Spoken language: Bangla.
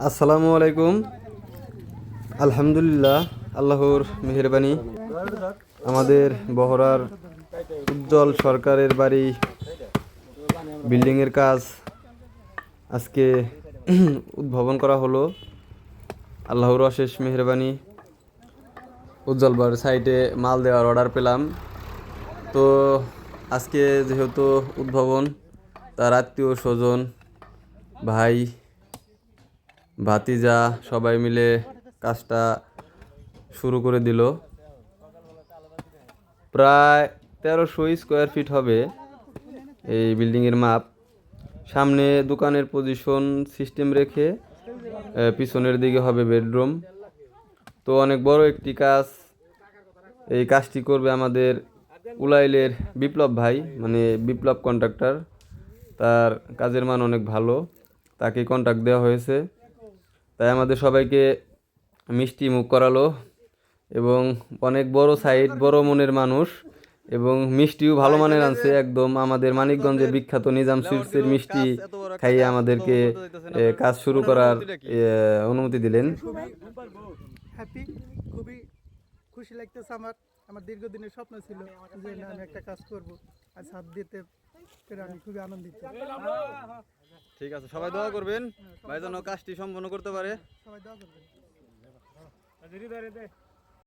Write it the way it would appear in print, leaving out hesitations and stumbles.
আসসালামু আলাইকুম। আলহামদুলিল্লাহ, আল্লাহর মেহেরবানি আমাদের বহরার উজ্জ্বল সরকারের বাড়ি বিল্ডিংয়ের কাজ আজকে উদ্ভাবন করা হলো। আল্লাহর অশেষ মেহেরবানি, উজ্জ্বল বার সাইটে মাল দেওয়ার অর্ডার পেলাম। তো আজকে যেহেতু উদ্ভাবন, তার আত্মীয় স্বজন, ভাই, ভাতিজা সবাই মিলে কাজটা শুরু করে দিল। প্রায় 1300 স্কোয়ার ফিট হবে এই বিল্ডিংয়ের মাপ। সামনে দোকানের পজিশন সিস্টেম রেখে পিছনের দিকে হবে বেডরুম। তো অনেক বড় একটি কাজ। এই কাজটি করবে আমাদের উলাইলের বিপ্লব ভাই, মানে বিপ্লব কন্ট্রাক্টর। তার কাজের মান অনেক ভালো, তাকে কন্ট্রাক্ট দেওয়া হয়েছে। তাই আমাদের সবাইকে মিষ্টি মুখ করালো এবং অনেক বড় সাইড, বড় মনের মানুষ এবং মিষ্টিও ভালো মানের আনছে। একদম আমাদের মানিকগঞ্জের বিখ্যাত নিজাম সুইটসের মিষ্টি খাইয়ে আমাদেরকে কাজ শুরু করার অনুমতি দিলেন। হ্যাপি, খুবই খুশি লাগতেছে। আমার আমার দীর্ঘদিনের স্বপ্ন ছিল যে না, আমি একটা কাজ করব, আর সাথ দিতে পেরে আমি খুবই আনন্দিত। ঠিক আছে, সবাই দোয়া করবেন ভাই যেন কাজটি সম্পন্ন করতে পারে। সবাই দোয়া করবেন।